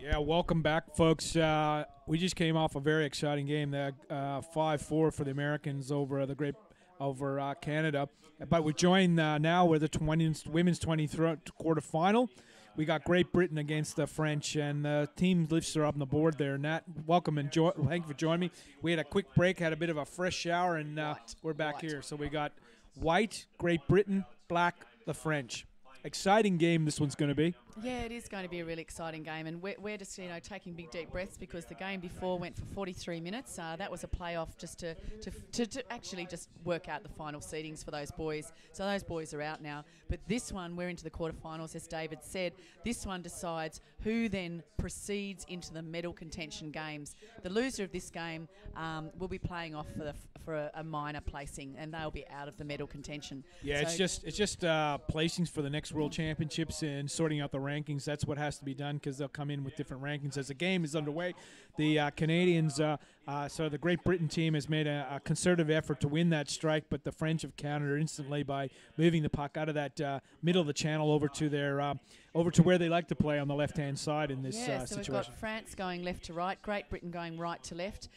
Yeah, welcome back, folks. We just came off a very exciting game. That 5-4 for the Americans over Canada. But we're joined now with the women's 20 quarterfinal. We got Great Britain against the French, and the team lifts are up on the board there. Nat, welcome and thank you for joining me. We had a quick break, had a bit of a fresh shower, and we're back here. So we got white, Great Britain, black, the French. Exciting game this one's going to be. Yeah, it is going to be a really exciting game, and we're just taking big deep breaths because the game before went for 43 minutes. That was a playoff just to actually just work out the final seedings for those boys. So those boys are out now. But this one, we're into the quarterfinals, as David said. This one decides who then proceeds into the medal contention games. The loser of this game will be playing off for a minor placing, and they'll be out of the medal contention. Yeah, so it's just placings for the next World Championships and sorting out the rankings. That's what has to be done because they'll come in with different rankings as the game is underway. The Canadians, so the Great Britain team has made a concerted effort to win that strike, but the French have countered instantly by moving the puck out of that middle of the channel over to their over to where they like to play on the left-hand side in this so situation. We've got France going left to right, Great Britain going right to left.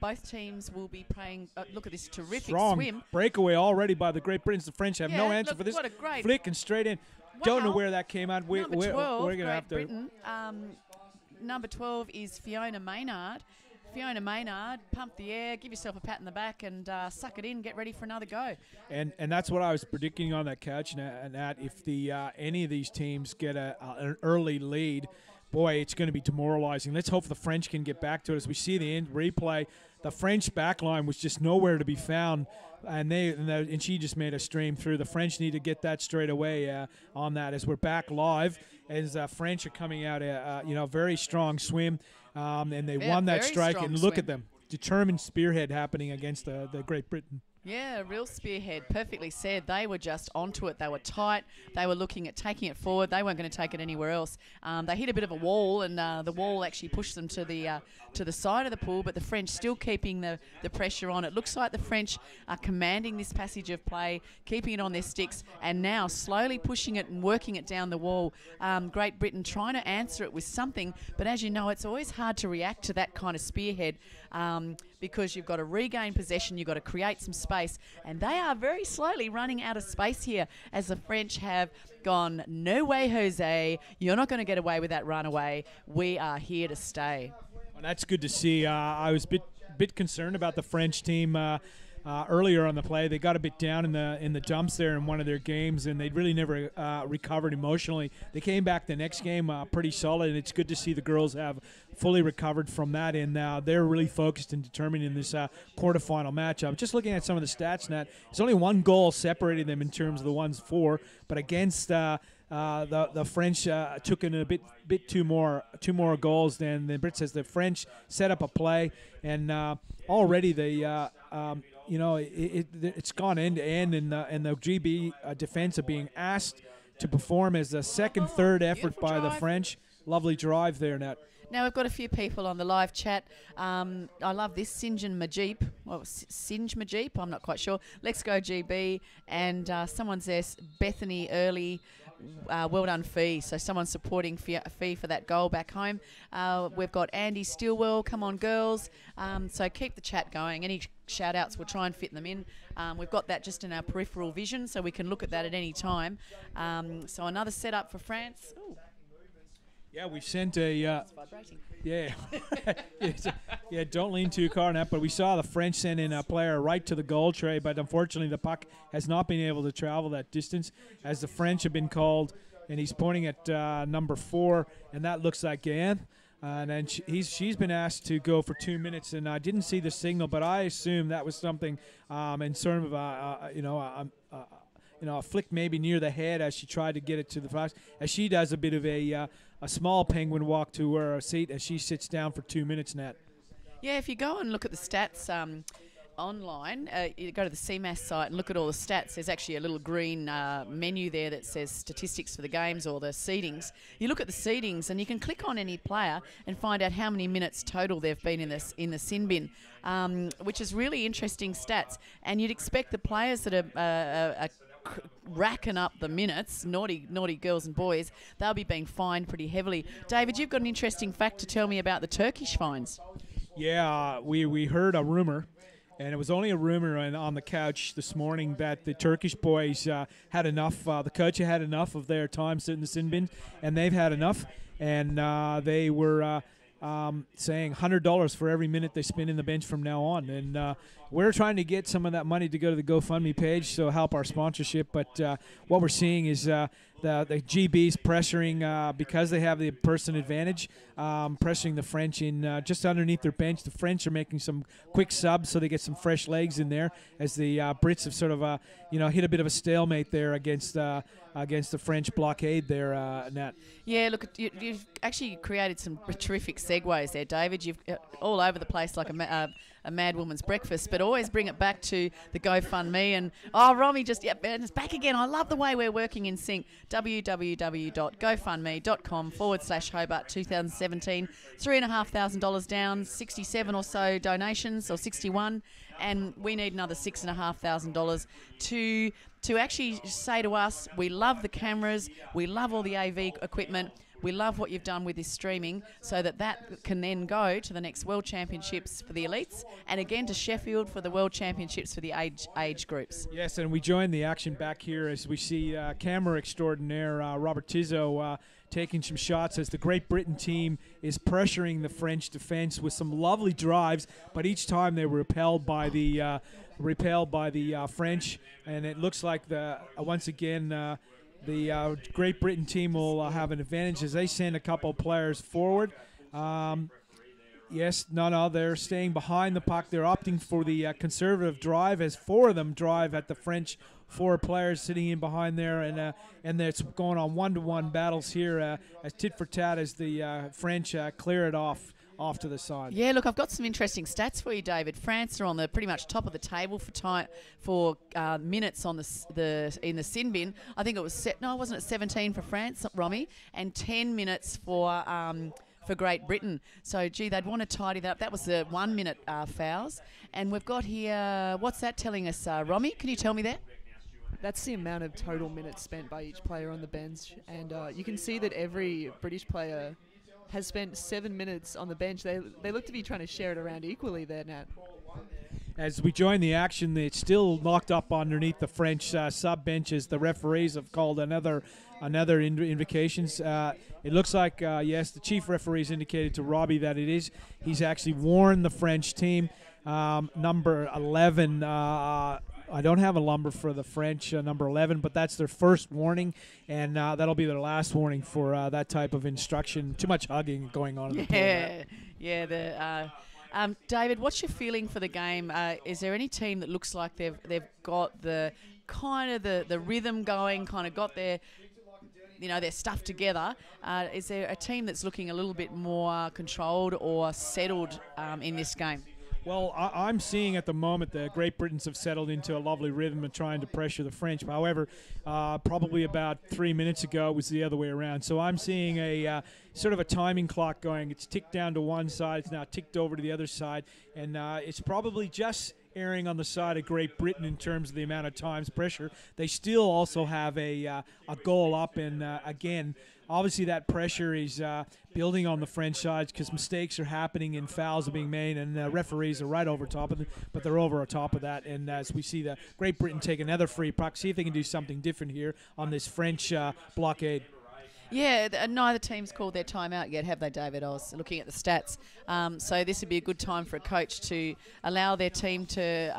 Both teams will be playing. Look at this terrific Strong swim. Breakaway already by the Great Britons. The French have no answer for this. What a great flick and straight in. Wow. Don't know where that came out. Number 12, we're gonna have to. Britain. Number 12 is Fiona Maynard. Fiona Maynard, pump the air, give yourself a pat in the back, and suck it in. Get ready for another go. And that's what I was predicting on that couch. And that if the any of these teams get an early lead, boy, it's going to be demoralizing. Let's hope the French can get back to it. As we see the end replay, the French backline was just nowhere to be found, and she just made a stream through. The French need to get that straight away on that. As we're back live, as French are coming out, very strong swim, and they won that strike. And look at them, determined spearhead happening against the Great Britain. Yeah, a real spearhead. Perfectly said. They were just onto it. They were tight. They were looking at taking it forward. They weren't going to take it anywhere else. They hit a bit of a wall, and the wall actually pushed them to the side of the pool, but the French still keeping the pressure on. It looks like the French are commanding this passage of play, keeping it on their sticks, and now slowly pushing it and working it down the wall. Great Britain trying to answer it with something, but as you know, it's always hard to react to that kind of spearhead because you've got to regain possession, you've got to create some space, and they are very slowly running out of space here as the French have gone, no way, Jose, you're not going to get away with that runaway. We are here to stay. Well, that's good to see. I was a bit concerned about the French team earlier on the play. They got a bit down in the dumps there in one of their games, and they really never recovered emotionally. They came back the next game pretty solid, and it's good to see the girls have fully recovered from that, and they're really focused and determined in this quarterfinal matchup. Just looking at some of the stats, Nat, there's only one goal separating them in terms of the ones four, but against the French took in a bit two more goals than the Brits, as the French set up a play, and already they it's gone end to end, and the GB defense are being asked to perform as a second, third effort by the French. Lovely drive there, Nat. Now we've got a few people on the live chat. I love this, Singe Majip. Well, Singe Majip, I'm not quite sure. Let's go GB. And someone says Bethany Early, well done, Fee. So someone's supporting Fee for that goal back home. We've got Andy Stillwell, come on girls. So keep the chat going. Any shout outs, we'll try and fit them in. We've got that just in our peripheral vision, so we can look at that at any time. So another setup for France. Ooh. Yeah, we've sent a it's vibrating. yeah, don't lean too far on that, but we saw the French send in a player right to the goal tray, but unfortunately the puck has not been able to travel that distance, as the French have been called, and he's pointing at number 4, and that looks like Gann. And then she's been asked to go for 2 minutes, and I didn't see the signal, but I assume that was something in sort of a flick maybe near the head as she tried to get it to the flash, as she does a bit of a small penguin walk to her seat as she sits down for 2 minutes, Nat. Yeah, if you go and look at the stats online, you go to the CMAS site and look at all the stats. There's actually a little green menu there that says statistics for the games or the seedings. You look at the seedings and you can click on any player and find out how many minutes total they've been in the sin bin, which is really interesting stats. And you'd expect the players that are racking up the minutes, naughty girls and boys, they'll be being fined pretty heavily. David, you've got an interesting fact to tell me about the Turkish fines. Yeah, we heard a rumor, and it was only a rumor on the couch this morning that the Turkish boys had enough. The coach had enough of their time sitting in the sin bin, and they've had enough. And they were saying $100 for every minute they spend in the bench from now on. And we're trying to get some of that money to go to the GoFundMe page, so help our sponsorship. But what we're seeing is the GBs pressuring, because they have the person advantage, pressuring the French in just underneath their bench. The French are making some quick subs so they get some fresh legs in there, as the Brits have sort of hit a bit of a stalemate there against the French blockade there, Nat. Yeah, look, you've actually created some terrific segues there, David. You've all over the place like a mad woman's breakfast, but always bring it back to the GoFundMe. And Romy and it's back again. I love the way we're working in sync. www.gofundme.com/Hobart 2017. $3,500 down, 67 or so donations, or 61, and we need another $6,500 to actually say to us, we love the cameras, we love all the AV equipment, we love what you've done with this streaming, so that can then go to the next World Championships for the elites, and again to Sheffield for the World Championships for the age groups. Yes, and we join the action back here as we see camera extraordinaire Robert Tizzo taking some shots as the Great Britain team is pressuring the French defense with some lovely drives, but each time they were repelled by the French, and it looks like once again the Great Britain team will have an advantage as they send a couple of players forward. Yes, no, they're staying behind the puck. They're opting for the conservative drive, as four of them drive at the French. Four players sitting in behind there, and it's going on one-to-one battles here as tit for tat as the French clear it off to the side. Yeah, look, I've got some interesting stats for you, David. France are on the pretty much top of the table for minutes on in the sin bin. I think it was wasn't it 17 for France, Romy, and 10 minutes for Great Britain. So, they'd want to tidy that up. That was the 1 minute fouls, and we've got here. What's that telling us, Romy? Can you tell me that? That's the amount of total minutes spent by each player on the bench, and you can see that every British player has spent 7 minutes on the bench. They look to be trying to share it around equally there, Nat. As we join the action, it's still locked up underneath the French sub-benches. The referees have called another invocations. It looks like, yes, the chief referee's indicated to Robbie that it is. He's actually warned the French team. Number 11, I don't have a number for the French, number 11, but that's their first warning, and that'll be their last warning for that type of instruction. Too much hugging going on in the pool. Yeah. David, what's your feeling for the game? Is there any team that looks like they've got the kind of the rhythm going, kind of got their stuff together? Is there a team that's looking a little bit more controlled or settled in this game? Well, I'm seeing at the moment the Great Britons have settled into a lovely rhythm and trying to pressure the French. However, probably about 3 minutes ago it was the other way around. So I'm seeing a sort of a timing clock going. It's ticked down to one side. It's now ticked over to the other side. And it's probably just erring on the side of Great Britain in terms of the amount of times pressure. They still also have a goal up, and again, obviously that pressure is building on the French side because mistakes are happening and fouls are being made, and referees are right over top of it, but they're over top of that. And as we see the Great Britain take another free puck, see if they can do something different here on this French blockade. Yeah, neither team's called their timeout yet, have they, David? I was looking at the stats. So this would be a good time for a coach to allow their team to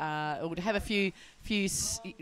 have a few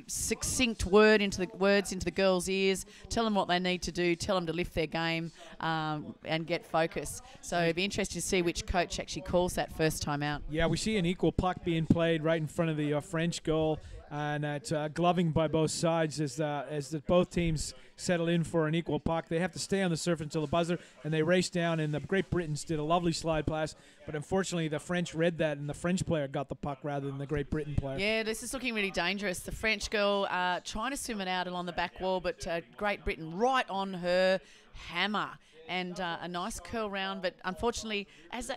succinct words into the girls' ears, tell them what they need to do, tell them to lift their game and get focus. So it'd be interesting to see which coach actually calls that first timeout. Yeah, we see an equal puck being played right in front of the French goal, and it's gloving by both sides as both teams settle in for an equal puck. They have to stay on the surface until the buzzer, and they race down, and the Great Britons did a lovely slide pass, but unfortunately the French read that, and the French player got the puck rather than the Great Britain player. Yeah, this is looking really dangerous. The French girl trying to swim it out along the back wall, but Great Britain right on her hammer. and a nice curl round. But unfortunately, as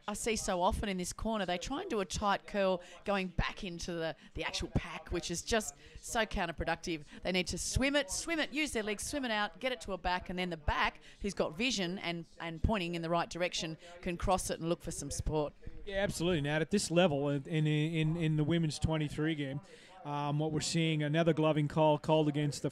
I see so often in this corner, they try and do a tight curl going back into the actual pack, which is just so counterproductive. They need to swim it, use their legs, swim it out, get it to a back, and then the back, who's got vision and pointing in the right direction, can cross it and look for some support. Yeah, absolutely, Nat. At this level, in the women's 23 game, what we're seeing, another gloving call called against the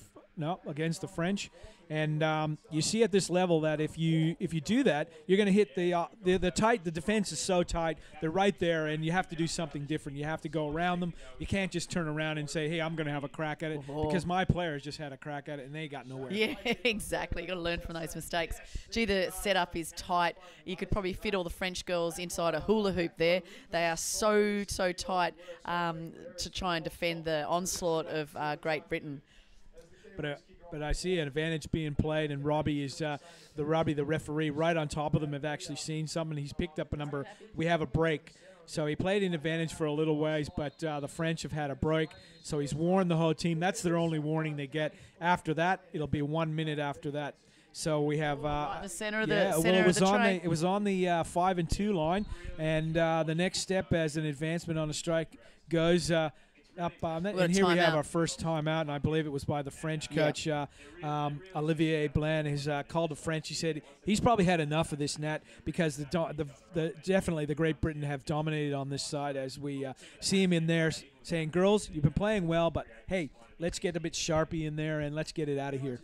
French. And you see at this level that if you do that, you're going to hit the defense is so tight. They're right there, and you have to do something different. You have to go around them. You can't just turn around and say, hey, I'm going to have a crack at it, because my players just had a crack at it, and they got nowhere. Yeah, exactly. You've got to learn from those mistakes. Gee, the setup is tight. You could probably fit all the French girls inside a hula hoop there. They are so tight to try and defend the onslaught of Great Britain. But I see an advantage being played, and Robbie is the referee, right on top of them. Have actually seen something. He's picked up a number. We have a break, so he played in advantage for a little ways. But the French have had a break, so he's warned the whole team. That's their only warning they get. After that, it'll be 1 minute after that. So we have the center of the tray. It was on the 5 and 2 line, and the next step as an advancement on a strike goes. And here we have our first timeout, and I believe it was by the French coach, Olivier Blanc, has called the French. He said he's probably had enough of this, Nat, because definitely the Great Britain have dominated on this side, as we see him in there saying, girls, you've been playing well, but hey, let's get a bit Sharpie in there and let's get it out of here.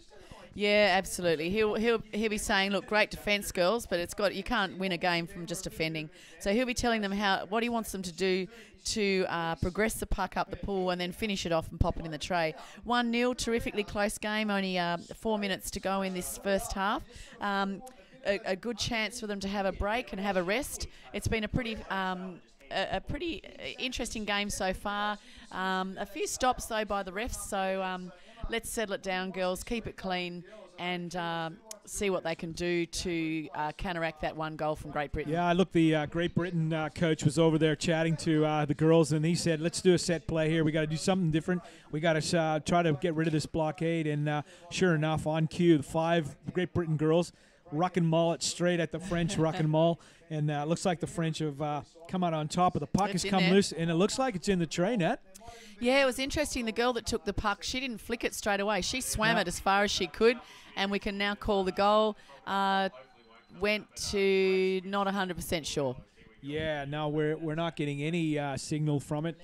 Yeah, absolutely. He'll be saying, look, great defence, girls, but you can't win a game from just defending. So he'll be telling them what he wants them to do to progress the puck up the pool and then finish it off and pop it in the tray. 1-0, terrifically close game. Only 4 minutes to go in this first half. A good chance for them to have a break and have a rest. It's been a pretty interesting game so far. A few stops though by the refs. So. Let's settle it down, girls. Keep it clean and see what they can do to counteract that one goal from Great Britain. Yeah, look, the Great Britain coach was over there chatting to the girls, and he said, let's do a set play here. We got to do something different. We got to try to get rid of this blockade. And sure enough, on cue, the 5 Great Britain girls ruck and maul it straight at the French ruck and maul. And it looks like the French have come out on top of the puck. Has come loose, and it looks like it's in the tray net. Yeah, it was interesting. The girl that took the puck, she didn't flick it straight away. She swam it as far as she could, and we can now call the goal. Went to not 100% sure. Yeah, no, we're not getting any signal from it.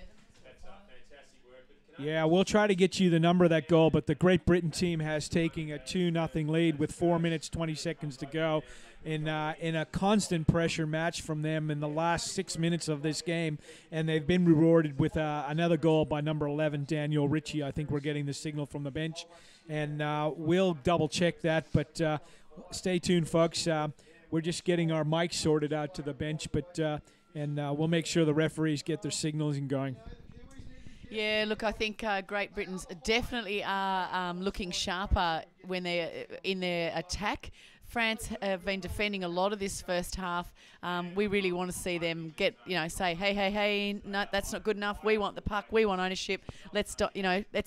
Yeah, we'll try to get you the number of that goal, but the Great Britain team has taken a 2-0 lead with 4 minutes, 20 seconds to go. In a constant pressure match from them in the last 6 minutes of this game, and they've been rewarded with another goal by number 11, Daniel Ritchie. I think we're getting the signal from the bench, and we'll double-check that, but stay tuned, folks. We're just getting our mics sorted out to the bench, but we'll make sure the referees get their signals and going. Yeah, look, I think Great Britain's definitely are looking sharper when they're in their attack. France have been defending a lot of this first half. We really want to see them say, hey, no, that's not good enough. We want the puck. We want ownership. Let's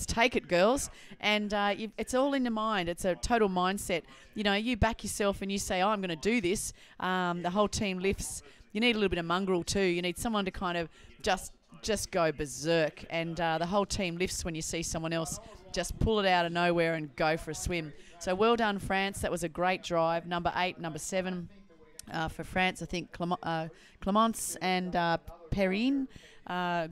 take it, girls. And it's all in the mind. It's a total mindset. You back yourself and you say, I'm going to do this. The whole team lifts. You need a little bit of mongrel too. You need someone to kind of just go berserk. And the whole team lifts when you see someone else just pull it out of nowhere and go for a swim. So well done, France. That was a great drive. Number 8, number 7 for France. I think Clemence and Perrine.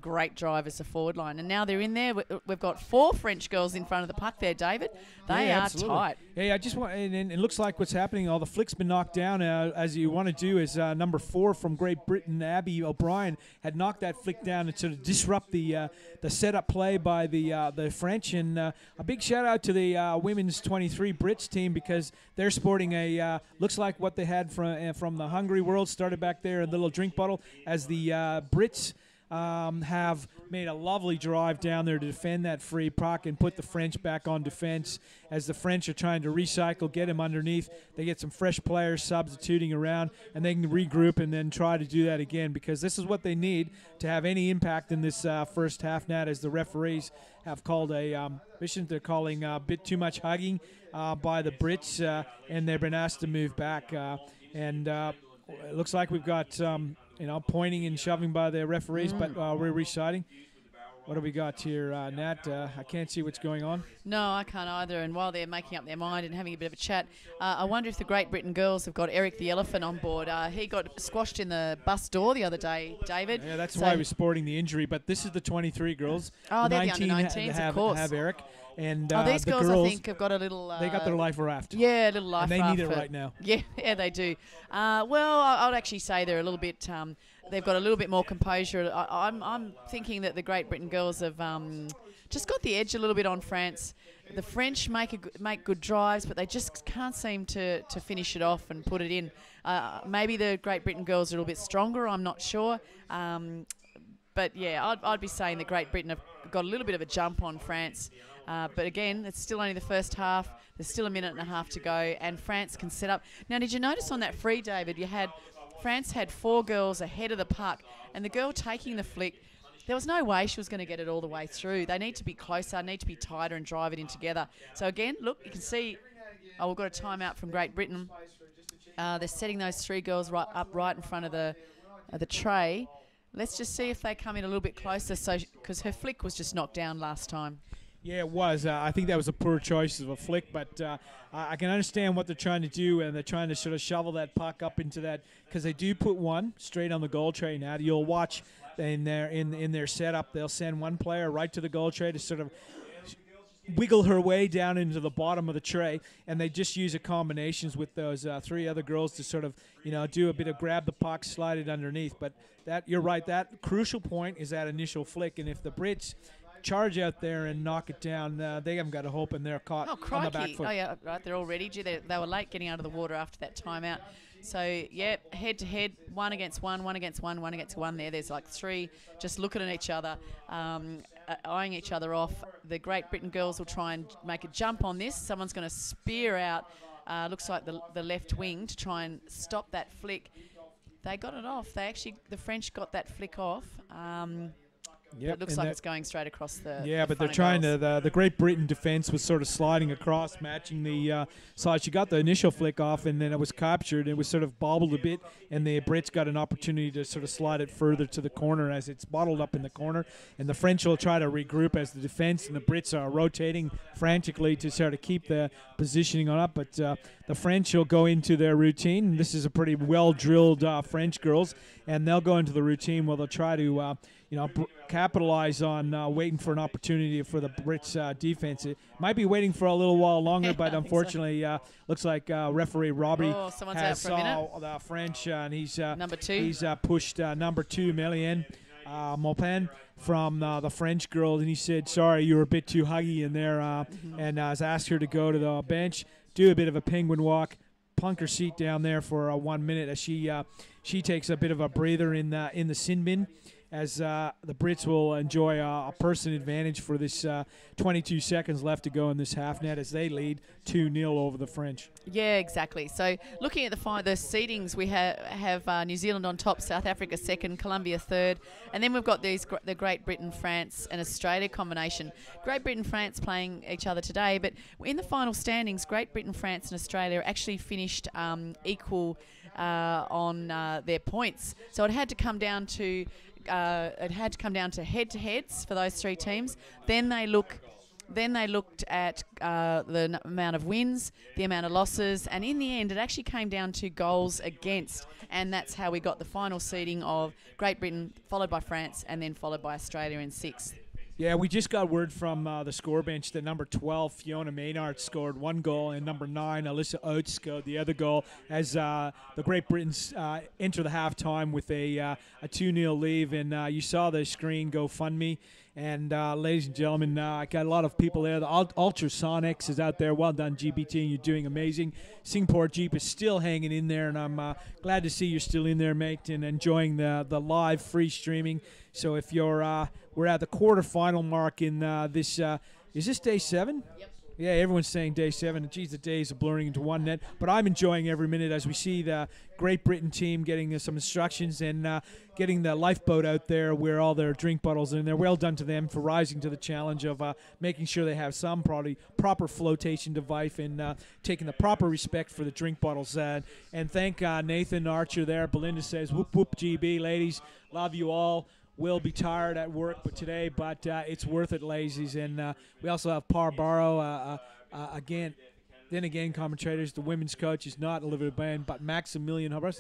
Great drive as a forward line. And now they're in there. We've got 4 French girls in front of the puck there, David. They are absolutely tight. Yeah, I just want, and it looks like what's happening. All the flick's been knocked down. As you want to do is number 4 from Great Britain, Abby O'Brien, had knocked that flick down and sort of disrupt the setup play by the French. And a big shout out to the women's 23 Brits team, because they're sporting a looks like what they had from the Hungry World, started back there, a little drink bottle, as the Brits have made a lovely drive down there to defend that free puck and put the French back on defense as the French are trying to recycle, get him underneath. They get some fresh players substituting around, and they can regroup and then try to do that again, because this is what they need to have any impact in this first half, Nat, as the referees have called a mission. They're calling a bit too much hugging by the Brits, and they've been asked to move back. And it looks like we've got pointing and shoving by the referees, but we're reciting. What do we got here, Nat? I can't see what's going on. No, I can't either. And while they're making up their mind and having a bit of a chat, I wonder if the Great Britain girls have got Eric the Elephant on board. He got squashed in the bus door the other day, David. Yeah, that's why he was sporting the injury. But this is the 23 girls. Oh, the they're the under-19s, of course. Have Eric. And these the girls, I think, have got a little... they got their life raft. Yeah, a little life raft. And they need it right now. Yeah, they do. Well, I'd actually say they're a little bit... they've got a little bit more composure. I'm thinking that the Great Britain girls have just got the edge a little bit on France. The French make good drives, but they just can't seem to finish it off and put it in. Maybe the Great Britain girls are a little bit stronger. I'm not sure. But yeah, I'd be saying that Great Britain have got a little bit of a jump on France. But again, it's still only the first half. There's still a minute and a half to go, and France can set up. Now, did you notice on that free, David, France had 4 girls ahead of the puck, and the girl taking the flick, there was no way she was going to get it all the way through. They need to be closer, need to be tighter and drive it in together. So again, look, you can see, we've got a timeout from Great Britain. They're setting those 3 girls right in front of the tray. Let's just see if they come in a little bit closer, because her flick was just knocked down last time. Yeah, it was. I think that was a poor choice of a flick, but I can understand what they're trying to do, and they're trying to sort of shovel that puck up into that, because they do put one straight on the goal tray now. You'll watch in their setup, they'll send one player right to the goal tray to sort of wiggle her way down into the bottom of the tray, and they just use a combinations with those 3 other girls to sort of do a bit of grab the puck, slide it underneath. But you're right, that crucial point is that initial flick, and if the Brits charge out there and knock it down, they haven't got a hope, and they're caught on the back foot. Oh, yeah, right, they're all ready. Gee, they were late getting out of the water after that timeout. So, yeah, head-to-head, 1 against 1, 1 against 1, 1 against 1 there. There's like 3 just looking at each other, eyeing each other off. The Great Britain girls will try and make a jump on this. Someone's going to spear out, looks like the left wing, to try and stop that flick. They got it off. The French got that flick off. Yep, it looks like it's going straight across the... Yeah, but they're trying to... The Great Britain defense was sort of sliding across, matching the slide. She got the initial flick off, and then it was captured. It was sort of bobbled a bit, and the Brits got an opportunity to sort of slide it further to the corner as it's bottled up in the corner. And the French will try to regroup as the defense and the Brits are rotating frantically to sort of keep the positioning on up. But the French will go into their routine. This is a pretty well-drilled French girls, and they'll go into the routine where they'll try to... capitalize on waiting for an opportunity for the Brits defense. It might be waiting for a little while longer, but unfortunately, looks like referee Robbie has saw the French, and he's number 2. He's pushed number 2, Melian Maupin, from the French girl, and he said, "Sorry, you were a bit too huggy in there," and has asked her to go to the bench, do a bit of a penguin walk, plunk her seat down there for 1 minute as she takes a bit of a breather in the sin bin, as the Brits will enjoy a person advantage for this 22 seconds left to go in this half, net, as they lead 2-0 over the French. Yeah, exactly. So looking at the seedings, we have New Zealand on top, South Africa second, Colombia third, and then we've got the Great Britain, France and Australia combination. Great Britain, France playing each other today, but in the final standings, Great Britain, France and Australia actually finished equal on their points. So it had to come down to head-to-heads for those 3 teams. Then they looked at the amount of wins, the amount of losses, and in the end, it actually came down to goals against, and that's how we got the final seeding of Great Britain, followed by France, and then followed by Australia in 6th. Yeah, we just got word from the score bench that number 12, Fiona Maynard, scored 1 goal, and number 9, Alyssa Oates, scored the other goal, as the Great Britons enter the halftime with a 2-0 lead. And you saw the screen GoFundMe, And ladies and gentlemen, I got a lot of people there. The Ultrasonics is out there. Well done, GBT. You're doing amazing. Singapore Jeep is still hanging in there, and I'm glad to see you're still in there, mate, and enjoying the live free streaming. So if you're, we're at the quarterfinal mark in this. Is this day 7? Yep. Yeah, everyone's saying day 7. And geez, the days are blurring into one net. But I'm enjoying every minute as we see the Great Britain team getting some instructions and getting the lifeboat out there where all their drink bottles are in there. Well done to them for rising to the challenge of making sure they have some proper flotation device and taking the proper respect for the drink bottles. And thank Nathan Archer there. Belinda says, whoop, whoop, GB. Ladies, love you all. Will be tired at work, but it's worth it, ladies. And we also have Par Barrow again. Then again, commentators, the women's coach is not Olivia Bain, but Maximilian Hubbard.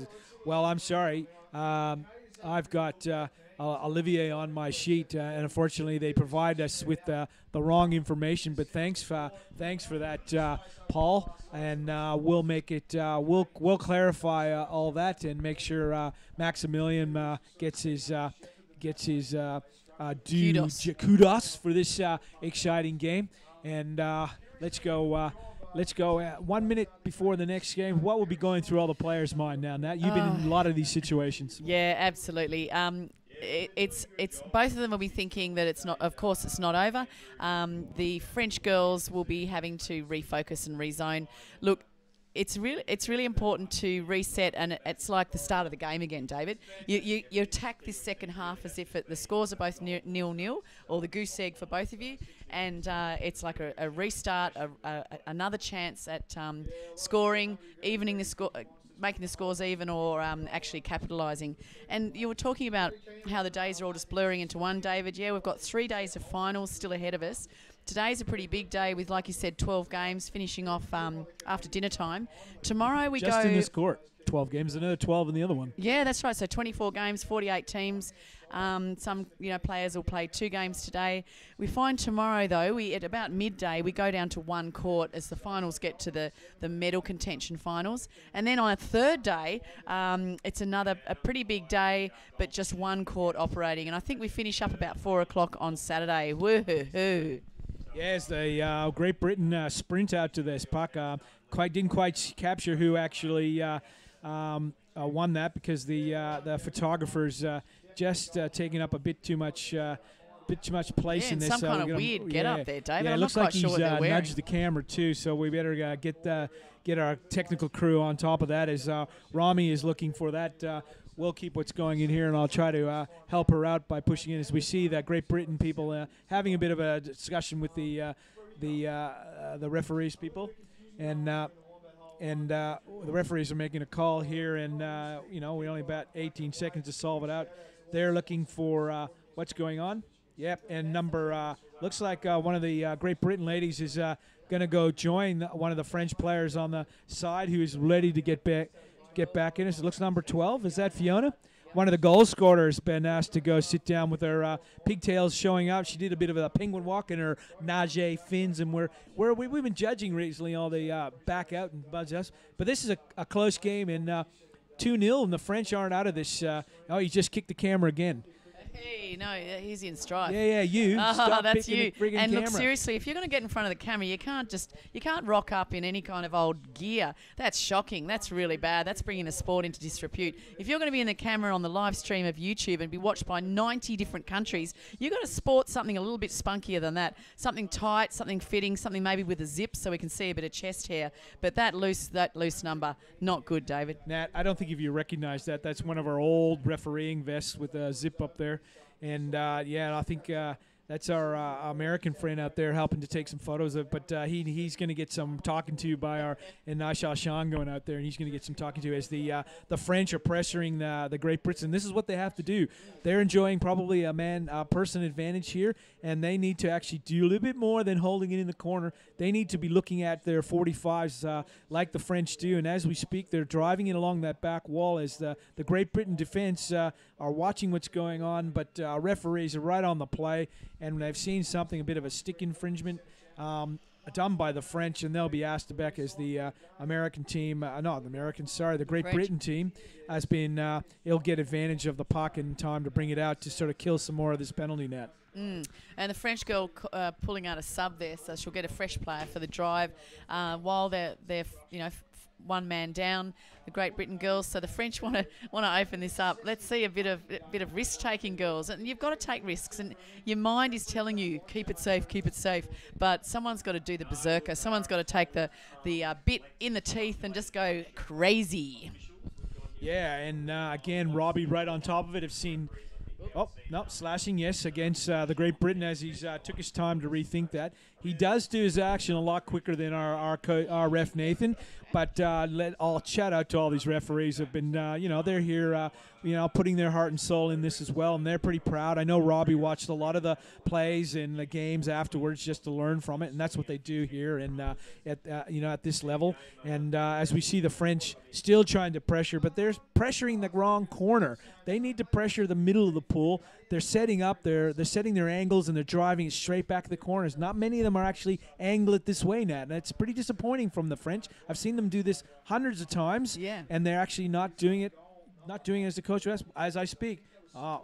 Well, I'm sorry. I've got Olivier on my sheet, and unfortunately they provide us with the wrong information. But thanks for that, Paul. And we'll make it. We'll clarify all that and make sure Maximilian gets his kudos for this exciting game. And let's go. 1 minute before the next game, what will be going through all the players' mind now? Nat, you've been in a lot of these situations. Yeah, absolutely. It's both of them will be thinking that it's not. Of course, it's not over. The French girls will be having to refocus and rezone. Look. It's really important to reset, and it's like the start of the game again, David. You attack this second half as if the scores are both 0-0 or the goose egg for both of you, and it's like a restart, another chance at scoring, evening the score, making the scores even, or actually capitalising. And you were talking about how the days are all just blurring into one, David. Yeah, we've got 3 days of finals still ahead of us. Today's a pretty big day with, like you said, 12 games finishing off after dinner time. Tomorrow we just in this court, 12 games, another 12 in the other one. Yeah, that's right. So 24 games, 48 teams. Some players will play 2 games today. We find tomorrow though, at about midday we go down to 1 court as the finals get to the medal contention finals, and then on a third day it's a pretty big day, but just 1 court operating, and I think we finish up about 4 o'clock on Saturday. Woohoo! Yes, the Great Britain sprint out to this puck. Didn't quite capture who actually won that because the photographers just taking up a bit too much place in this. Some kind of weird get up there, David. Yeah, I'm it looks not like quite sure what they're he's wearing. nudged the camera too, so we better get our technical crew on top of that as Rami is looking for that. We'll keep what's going in here, and I'll try to help her out by pushing in as we see that Great Britain people having a bit of a discussion with the referees people, and the referees are making a call here, and we only about 18 seconds to solve it out. They're looking for what's going on. Yep, and looks like one of the Great Britain ladies is going to go join one of the French players on the side who is ready to get back in. It looks number 12. Is that Fiona? One of the goal scorers been asked to go sit down with her pigtails showing up. She did a bit of a penguin walk in her nage fins, and we've been judging recently all the back out and buzz us. But this is a close game, and 2-0, and the French aren't out of this. You just kicked the camera again. Hey, no, he's in strife. Yeah, you. Stop that's picking you. the friggin' And camera. look, seriously, if you're going to get in front of the camera, you can't rock up in any kind of old gear. That's shocking. That's really bad. That's bringing the sport into disrepute. If you're going to be in the camera on the live stream of YouTube and be watched by 90 different countries, you've got to sport something a little bit spunkier than that. Something tight, something fitting, something maybe with a zip so we can see a bit of chest hair. But that loose number, not good, David. Nat, I don't think if you recognize that, that's one of our old refereeing vests with a zip up there. And, I think that's our American friend out there helping to take some photos of it. But he's going to get some talking to by and Aisha Shan going out there, and he's going to get some talking to as the French are pressuring the Great Britain. This is what they have to do. They're enjoying probably a person advantage here, and they need to actually do a little bit more than holding it in the corner. They need to be looking at their 45s like the French do. And as we speak, they're driving it along that back wall as the Great Britain defense are watching what's going on. But referees are right on the play. And when I've seen something, a bit of a stick infringement, done by the French, and they'll be asked back as the American team, the Great French. Britain team has been, he'll get advantage of the puck in time to bring it out to sort of kill some more of this penalty net. And the French girl pulling out a sub there, so she'll get a fresh player for the drive while they're one man down. The Great Britain girls, so the French want to open this up. Let's see a bit of risk taking, girls, and you've got to take risks. And your mind is telling you keep it safe, but someone's got to do the berserker. Someone's got to take the bit in the teeth and just go crazy. Yeah, and again, Robbie right on top of it. Have seen. Oh, no, slashing, yes, against the Great Britain as he's took his time to rethink that. He does do his action a lot quicker than our ref, Nathan. But I'll shout out to all these referees who have been, they're here, putting their heart and soul in this as well, and they're pretty proud. I know Robbie watched a lot of the plays and the games afterwards just to learn from it, and that's what they do here and at this level. And as we see the French still trying to pressure, but they're pressuring the wrong corner. They need to pressure the middle of the pool. They're setting up, they're setting their angles, and they're driving it straight back to the corners. Not many of them are actually angle it this way, Nat, and it's pretty disappointing from the French. I've seen them do this hundreds of times, and they're actually not doing it as the coach as I speak. I'm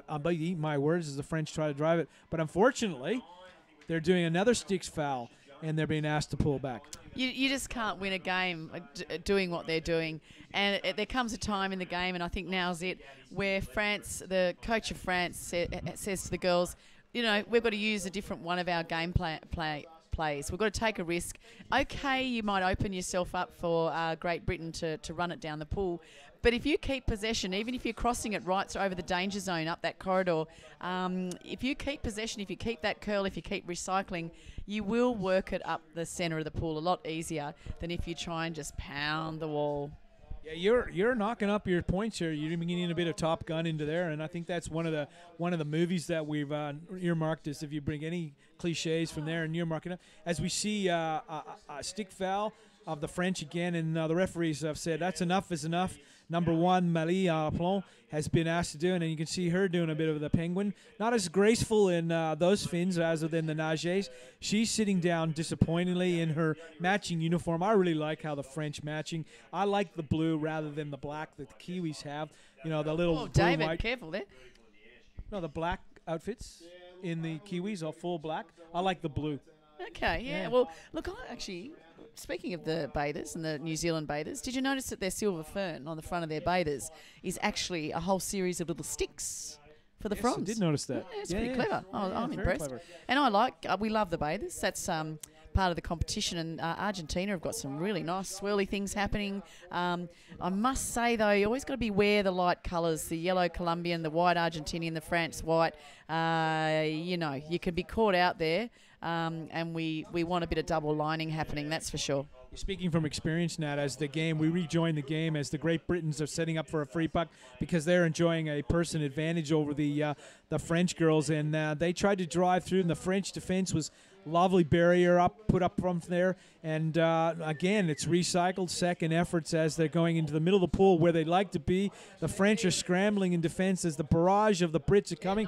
about to eat my words as the French try to drive it, but unfortunately, they're doing another sticks foul, and they're being asked to pull back. You just can't win a game doing what they're doing. And there comes a time in the game, and I think now's it, where the coach of France says to the girls, we've got to use a different one of our game plays. We've got to take a risk. Okay, you might open yourself up for Great Britain to run it down the pool. But if you keep possession, even if you're crossing it right over the danger zone up that corridor, if you keep possession, if you keep that curl, if you keep recycling, you will work it up the centre of the pool a lot easier than if you try and just pound the wall. Yeah, you're knocking up your points here. You're getting a bit of Top Gun into there, and I think that's one of the movies that we've earmarked is if you bring any cliches from there and earmark it up. As we see a stick foul of the French again, and the referees have said that's enough is enough. Number 1, Marie Plon, has been asked to do it, and you can see her doing a bit of the penguin. Not as graceful in those fins as within the nages. She's sitting down disappointingly in her matching uniform. I really like how the French matching. I like the blue rather than the black that the Kiwis have. The little blue, David, white. Careful there. No, the black outfits in the Kiwis are full black. I like the blue. Okay, yeah. Well, look, speaking of the bathers and the New Zealand bathers, did you notice that their silver fern on the front of their bathers is actually a whole series of little sticks for the fronds? I did notice that. Yeah, it's pretty clever. I'm very impressed. clever. And we love the bathers. That's part of the competition, and Argentina have got some really nice swirly things happening. I must say, though, you always got to beware the light colours, the yellow Colombian, the white Argentinian, the France white. You can be caught out there. And we want a bit of double lining happening, that's for sure. Speaking from experience, Nat, as we rejoin the game as the Great Britons are setting up for a free puck because they're enjoying a person advantage over the French girls, and they tried to drive through, and the French defense was lovely barrier put up from there, and again, it's recycled second efforts as they're going into the middle of the pool where they'd like to be. The French are scrambling in defense as the barrage of the Brits are coming.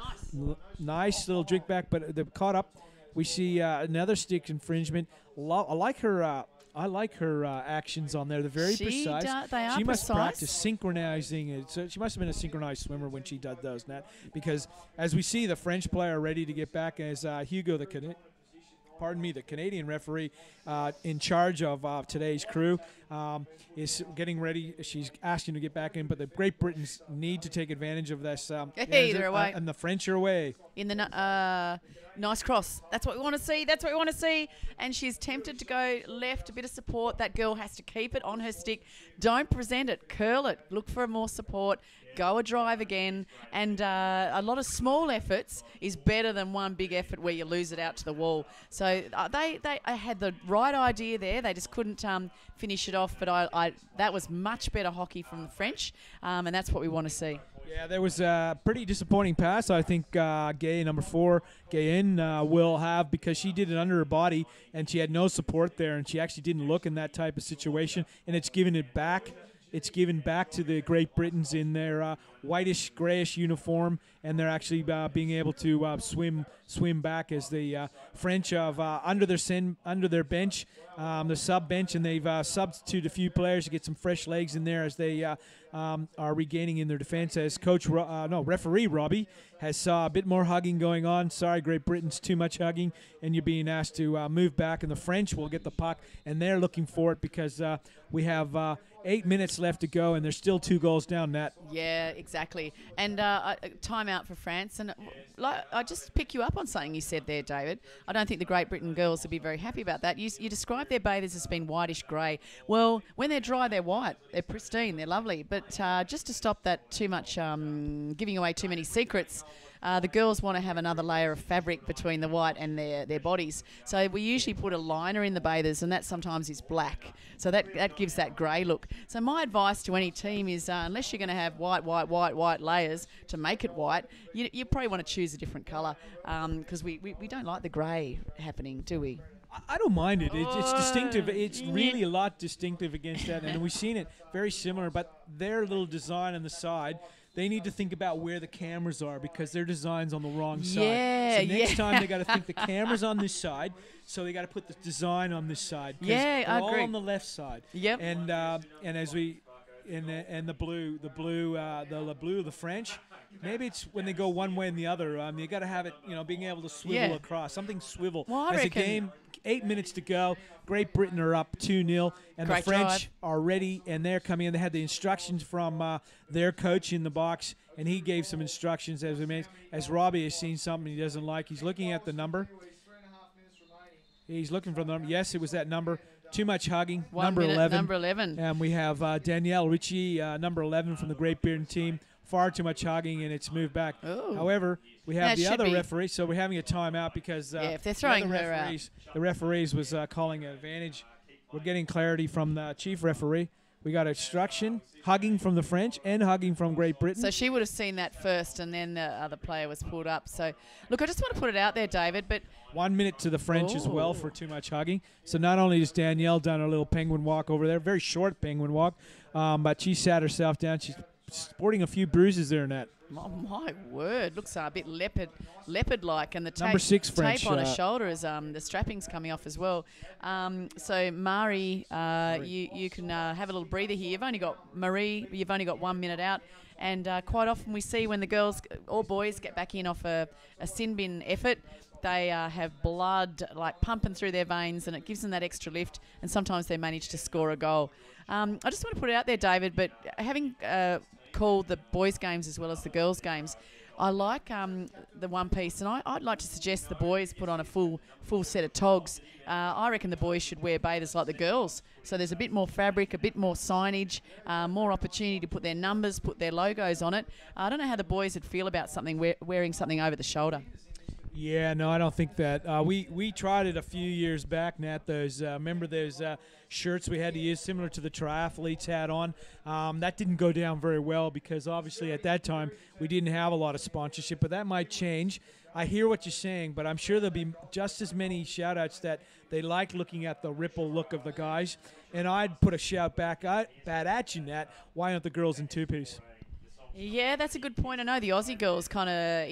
Nice little drink back, but they're caught up. We see another stick infringement. I like her actions on there. They're very precise. She must practice synchronizing it. So she must have been a synchronized swimmer when she does those, Nat. Because as we see the French player ready to get back as Hugo, the Canadian referee in charge of today's crew, is getting ready. She's asking to get back in, but the Great Britons need to take advantage of this. They're away. And the French are away. In the nice cross. That's what we want to see. And she's tempted to go left, a bit of support. That girl has to keep it on her stick. Don't present it. Curl it. Look for more support. Go a drive again. And a lot of small efforts is better than one big effort where you lose it out to the wall. So they had the right idea there. They just couldn't finish it off. But that was much better hockey from the French. And that's what we want to see. Yeah, there was a pretty disappointing pass. I think number 4, Gayen, will have, because she did it under her body and she had no support there, and she actually didn't look in that type of situation, and it's giving it back. it's given back to the Great Britons in their whitish, grayish uniform, and they're actually being able to swim back as the French have under their bench, the sub bench, and they've substituted a few players to get some fresh legs in there as they are regaining in their defense. As referee Robbie has saw a bit more hugging going on. Sorry, Great Britain's too much hugging, and you're being asked to move back, and the French will get the puck, and they're looking for it because we have 8 minutes left to go, and there's still 2 goals down, Nat. Yeah, exactly. And timeout for France. And I just pick you up on something you said there, David. I don't think the Great Britain girls would be very happy about that. You described their bathers as being whitish grey. Well, when they're dry, they're white. They're pristine. They're lovely. But just to stop that too much, giving away too many secrets, the girls want to have another layer of fabric between the white and their bodies. So we usually put a liner in the bathers, and that sometimes is black. So that gives that grey look. So my advice to any team is unless you're going to have white layers to make it white, you probably want to choose a different colour because we don't like the grey happening, do we? I don't mind it. It's distinctive. It's really a lot distinctive against that, and we've seen it very similar. But their little design on the side, they need to think about where the cameras are because their design's on the wrong side. So next time they got to think the camera's on this side, so they got to put the design on this side. Yeah, I agree. All on the left side. Yep. And as we and the blue of the French. Maybe it's when they go one way and the other. You got to have it, being able to swivel across. Something swivel. Well, As a game, 8 minutes to go. Great Britain are up 2-0, and the French are ready, and they're coming in. They had the instructions from their coach in the box, and he gave some instructions as Robbie has seen something he doesn't like. He's looking at the number. He's looking for the number. Yes, it was that number. Too much hugging. Number 11. Number 11. And we have Danielle Ritchie, number 11 from the Great Britain team. Far too much hugging, and it's moved back. Ooh. However, we have the other referee, so we're having a timeout because if they're throwing the referees was calling an advantage. We're getting clarity from the chief referee. We got instruction, hugging from the French and hugging from Great Britain. So she would have seen that first, and then the other player was pulled up. So, look, I just want to put it out there, David, but 1 minute to the French as well for too much hugging. So not only has Danielle done a little penguin walk over there, very short penguin walk, but she sat herself down. She's sporting a few bruises there, Nat. My word, looks a bit leopard-like, and the number 6 French, tape on her shoulder is the strapping's coming off as well. So Mari, you can have a little breather here. You've only got 1 minute out, and quite often we see when the girls or boys get back in off a sin bin effort, they have blood like pumping through their veins, and it gives them that extra lift, and sometimes they manage to score a goal. I just want to put it out there, David, but having called the boys' games as well as the girls' games, I like the one piece, and I'd like to suggest the boys put on a full set of togs. I reckon the boys should wear bathers like the girls, so there's a bit more fabric, a bit more signage, more opportunity to put their numbers, put their logos on it. I don't know how the boys would feel about wearing something over the shoulder. Yeah, no, I don't think that. We tried it a few years back, Nat. Remember those shirts we had to use similar to the triathletes had on? That didn't go down very well because obviously at that time we didn't have a lot of sponsorship, but that might change. I hear what you're saying, but I'm sure there'll be just as many shout-outs that they like looking at the ripple look of the guys. And I'd put a shout back at you, Nat. Why aren't the girls in two-piece? Yeah, that's a good point. I know the Aussie girls kind of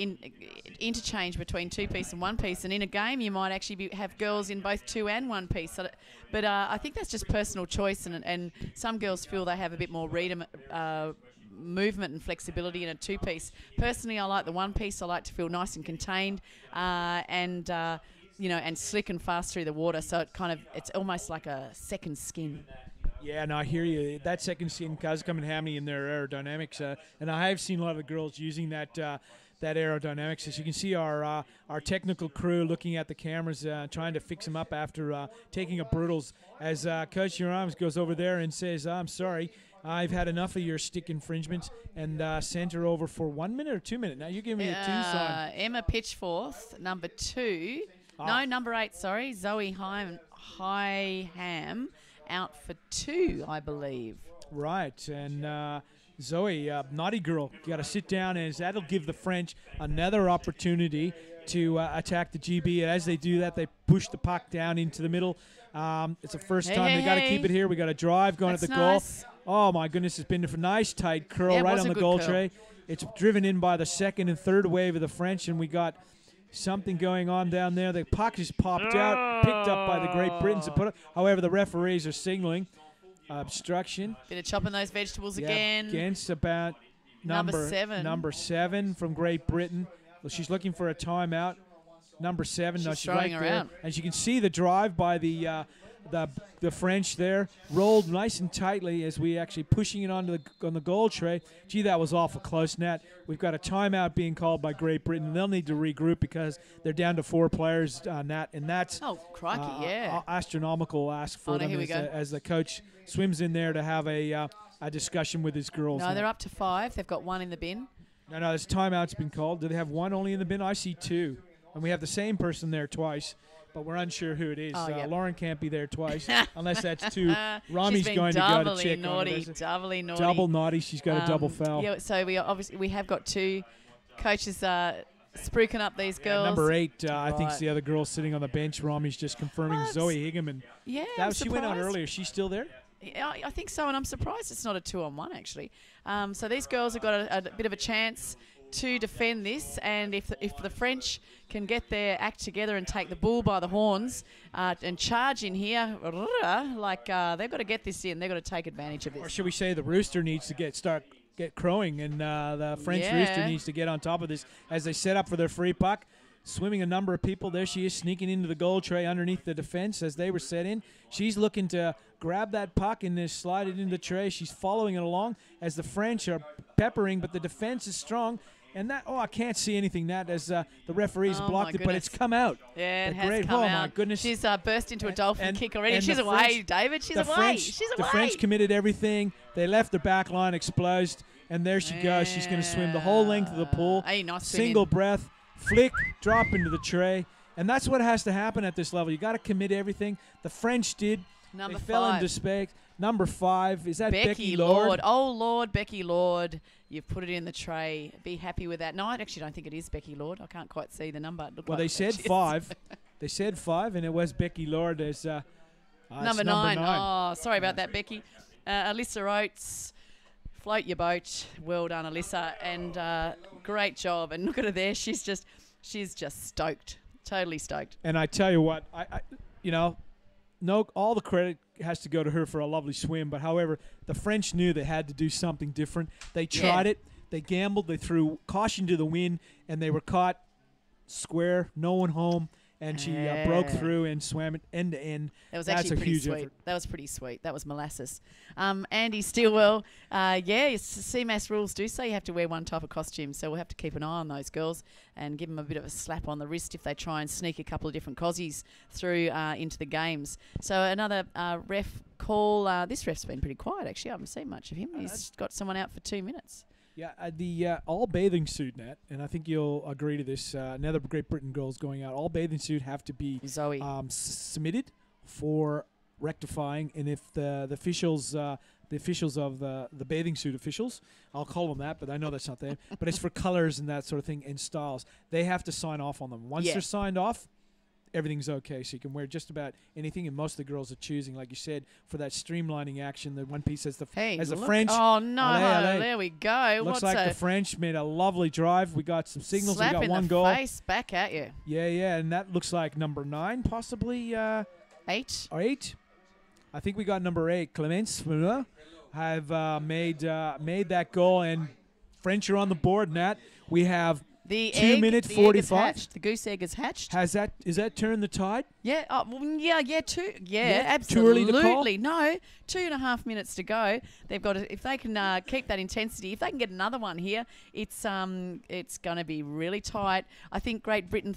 interchange between two-piece and one-piece, and in a game you might actually have girls in both two and one-piece. So, but I think that's just personal choice, and some girls feel they have a bit more movement and flexibility in a two-piece. Personally, I like the one-piece. I like to feel nice and contained, and slick and fast through the water. So it's almost like a second skin. Yeah, no, I hear you. That second skin does come in handy in their aerodynamics, and I have seen a lot of the girls using that aerodynamics. As you can see, our technical crew looking at the cameras, trying to fix them up after taking a brutals. As Coach Urams goes over there and says, "I'm sorry, I've had enough of your stick infringements," and sent her over for 1 minute or 2 minutes. Now you give me a two-sign. Emma Pitchforth, number 2. No, number 8. Sorry, Zoe Higham. Out for 2, I believe. Right, and Zoe, naughty girl, you got to sit down, as that'll give the French another opportunity to attack the GB. And as they do that, they push the puck down into the middle. It's the first time they got to keep it here. We got a drive going at the goal. Oh, my goodness, it's been a nice tight curl Yeah, it right was on a the good goal curl. tray. It's driven in by the second and third wave of the French, and we got something going on down there. The puck is popped out, picked up by the Great Britons. However, the referees are signaling obstruction. Bit of chopping those vegetables Yeah, again. against about Number 7. Number 7 from Great Britain. Well, she's looking for a timeout. Number 7. She's no, she's throwing right around. there. And you can see the drive by the French there, rolled nice and tightly as we actually pushing it on the goal tray. Gee, that was awful close, Nat. We've got a timeout being called by Great Britain. They'll need to regroup because they're down to 4 players, Nat, and that's Oh, crikey, yeah. astronomical ask for Oh, no, them here we go. as the coach swims in there to have a discussion with his girls. No, Nat. they're up to 5. They've got 1 in the bin. No, this timeout's been called. Do they have 1 only in the bin? I see 2. And we have the same person there twice, but we're unsure who it is. Oh, yep. Lauren can't be there twice, unless that's 2. Rami's She's been going to go to doubly check naughty, on it. doubly naughty. Double naughty. She's got a double foul. Yeah, so we have got 2 coaches spruiking up these girls. Number 8, I think, is Right. the other girl sitting on the bench. Rami's just confirming Oh, Zoe Higham. Yeah, She went out earlier. She's still there? Yeah, I think so, and I'm surprised it's not a 2-on-1 actually. So these girls have got a bit of a chance to defend this, and if the French can get their act together and take the bull by the horns and charge in here, they've got to get this in. They've got to take advantage of Or this. should we say the rooster needs to get crowing, and the French Yeah. rooster needs to get on top of this as they set up for their free puck. Swimming a number of people. There she is, sneaking into the goal tray underneath the defense as they were set in. She's looking to grab that puck and then slide it into the tray. She's following it along as the French are peppering, but the defense is strong. And that, I can't see anything, That as the referees Oh, blocked my it, but it's goodness. come out. Yeah, it The has great- come oh, out. my goodness. She's burst into a dolphin And- kick already. and She's the away, French- David. She's the away. French, She's the away. French committed everything. They left the back line exposed, and there she goes. She's going to swim the whole length of the pool. Hey, nice swim in. Single breath, flick, drop into the tray. And that's what has to happen at this level. You got to commit everything. The French did. Number they fell 5. into space. Number 5, is that Becky Lord? Oh, Lord, Becky Lord. You've put it in the tray. Be happy with that. No, I actually don't think it is Becky Lord. I can't quite see the number. It looked Well, like they said she is. 5. They said 5, and it was Becky Lord as Number it's 9. Oh, sorry about that, Becky. Alyssa Oates, float your boat. Well done, Alyssa. And great job. And look at her there. She's just stoked. Totally stoked. And I tell you what, all the credit has to go to her for a lovely swim. But however, the French knew they had to do something different. They tried it. They gambled. They threw caution to the wind, and they were caught square, no one home. And she broke through and swam it end to end. That was That's actually a pretty huge sweet. effort. That was pretty sweet. That was molasses. Andy Stilwell, CMAS rules do say you have to wear one type of costume, so we'll have to keep an eye on those girls and give them a bit of a slap on the wrist if they try and sneak a couple of different cozies through into the games. So another ref call. This ref's been pretty quiet, actually. I haven't seen much of him. He's got someone out for 2 minutes. Yeah, the all bathing suit, Nat, and I think you'll agree to this. Another Great Britain girls going out. All bathing suit have to be Zoe. submitted for rectifying, and if the officials of the bathing suit officials, I'll call them that, but I know that's not them. But it's for colors and that sort of thing and styles. They have to sign off on them. Once they're signed off, everything's okay. So you can wear just about anything, and most of the girls are choosing, like you said, for that streamlining action. The one piece as the Look. French. Oh no! Allez. There we go. Looks What's like a the French made a lovely drive. We got some signals. slap We got in one the goal. face back at you. Yeah, and that looks like number 9, possibly 8. or 8. I think we got number 8. Clemence have made that goal, and French are on the board. Nat, we have The 2 egg, minutes the egg is 45. hatched. The goose egg is hatched. Is that turned the tide? Yeah. Yeah, Absolutely. too early to call? No, 2.5 minutes to go. They've got to, if they can keep that intensity, if they can get another one here, it's going to be really tight. I think Great Britain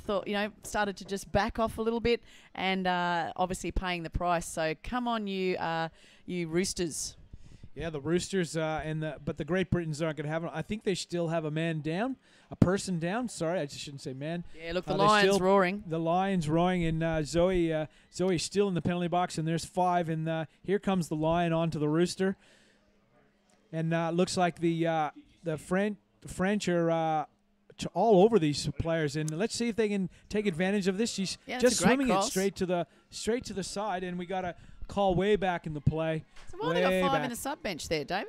started to just back off a little bit, and obviously paying the price. So come on, you Roosters. Yeah, the Roosters but the Great Britons aren't going to have it. I think they still have a person down. Sorry, I just shouldn't say man. Yeah, look, the Lions roaring. The Lions roaring, and Zoe's still in the penalty box, and there's 5, and here comes the Lion onto the Rooster, and looks like the French are all over these players, and let's see if they can take advantage of this. She's Yeah, just that's a great swimming cross. it straight to the side, and we got a call way back in the play. So why they got 5 in the sub bench there, David?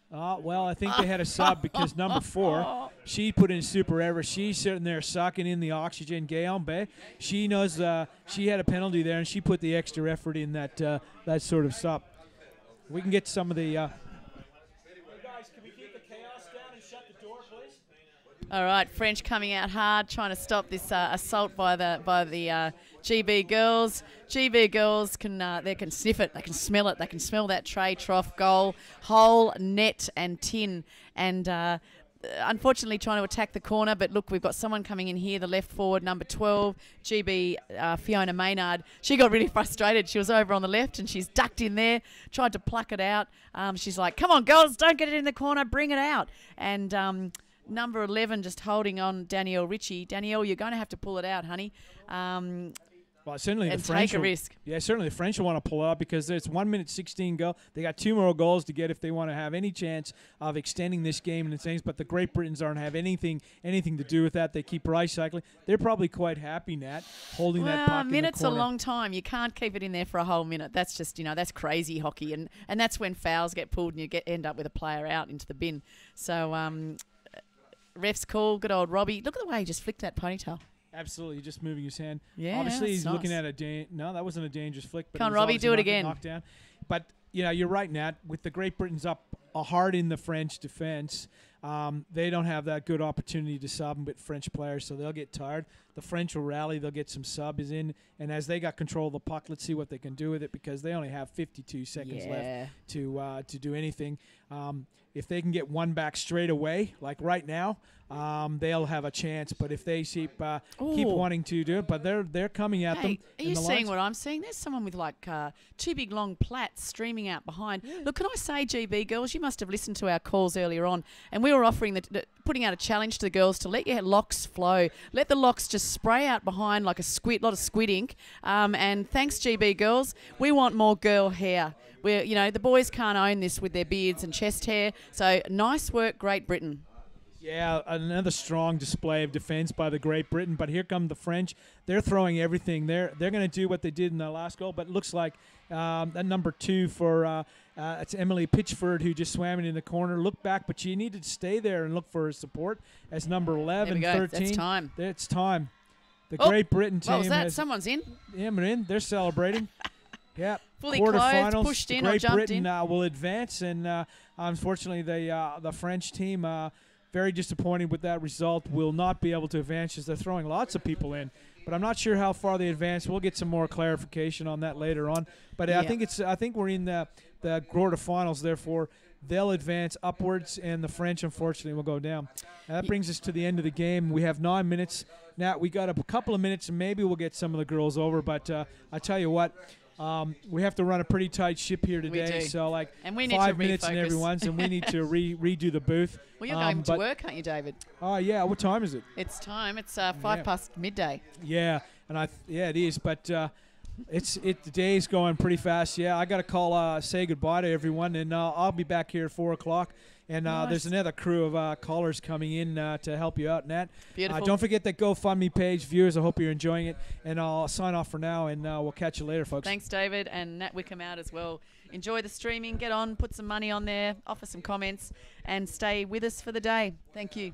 Well, I think they had a sub because number 4, she put in super error. She's sitting there sucking in the oxygen. Gayombe, she knows she had a penalty there, and she put the extra effort in that sort of sub. We can get some of the. Hey guys, can we keep the chaos down and shut the door, please? All right, French coming out hard, trying to stop this assault by the GB girls. GB girls can sniff it, they can smell it, they can smell that tray, trough, goal, hole, net, and tin. And unfortunately, trying to attack the corner. But look, we've got someone coming in here, the left forward, number 12, GB Fiona Maynard. She got really frustrated. She was over on the left and she's ducked in there, tried to pluck it out. She's like, "Come on, girls, don't get it in the corner, bring it out." And number 11 just holding on Danielle Ritchie. Danielle, you're going to have to pull it out, honey. Well, certainly and the French take a risk. Yeah, certainly the French will want to pull it out because it's 1 minute 16 go. They got 2 more goals to get if they want to have any chance of extending this game and things. But the Great Britons aren't have anything to do with that. They keep recycling. They're probably quite happy, Nat, holding that puck in the minute's corner. a long time. You can't keep it in there for a whole minute. That's just that's crazy hockey, and that's when fouls get pulled and you end up with a player out into the bin. So ref's call, good old Robbie. Look at the way he just flicked that ponytail. Absolutely, just moving his hand. Yeah, obviously he's nice. looking at no, that wasn't a dangerous flick. But Come on, Robbie, do it again. Knocked down. But you're right, Nat. With the Great Britons up hard in the French defense, they don't have that good opportunity to sub with French players, so they'll get tired. The French will rally. They'll get some subs in, and as they got control of the puck, let's see what they can do with it because they only have 52 seconds left to do anything. If they can get one back straight away, like right now, they'll have a chance. But if they keep wanting to do it, but they're coming at them. Are you seeing what I'm seeing? There's someone with like 2 big long plats streaming out behind. Yeah. Look, can I say, GB girls, you must have listened to our calls earlier on, and we were offering putting out a challenge to the girls to let your locks flow, let the locks just spray out behind like a lot of squid ink. And thanks, GB girls, we want more girl hair. The boys can't own this with their beards and chest hair. So nice work, Great Britain. Yeah, another strong display of defense by the Great Britain. But here come the French. They're throwing everything. They're going to do what they did in the last goal. But it looks like that number 2 for it's Emily Pitchford who just swam it in the corner. Look back, but she needed to stay there and look for her support. As number 11, 13. That's time. It's time. The Great Britain team. What was that? Someone's in. Yeah, they're in. They're celebrating. Yeah, fully clothed, pushed in or jumped in. Great Britain will advance, and unfortunately, the French team, very disappointed with that result, will not be able to advance as they're throwing lots of people in. But I'm not sure how far they advance. We'll get some more clarification on that later on. But I think we're in the quarterfinals. Therefore, they'll advance upwards, and the French, unfortunately, will go down. Now, that brings us to the end of the game. We have 9 minutes. Now we got a couple of minutes, and maybe we'll get some of the girls over. But I tell you what. We have to run a pretty tight ship here today, so and we need 5 to minutes refocus. in everyone's, and we need to redo the booth. Well, you're going to work, aren't you, David? Oh, yeah. What time is it? It's time. It's 5 past midday. Yeah, and it is, but the day's going pretty fast. Yeah, I got to call say goodbye to everyone, and I'll be back here at 4 o'clock. And there's another crew of callers coming in to help you out, Nat. Beautiful. Don't forget that GoFundMe page, viewers. I hope you're enjoying it. And I'll sign off for now, and we'll catch you later, folks. Thanks, David, and Nat Wickham out as well. Enjoy the streaming. Get on, put some money on there, offer some comments, and stay with us for the day. Thank you.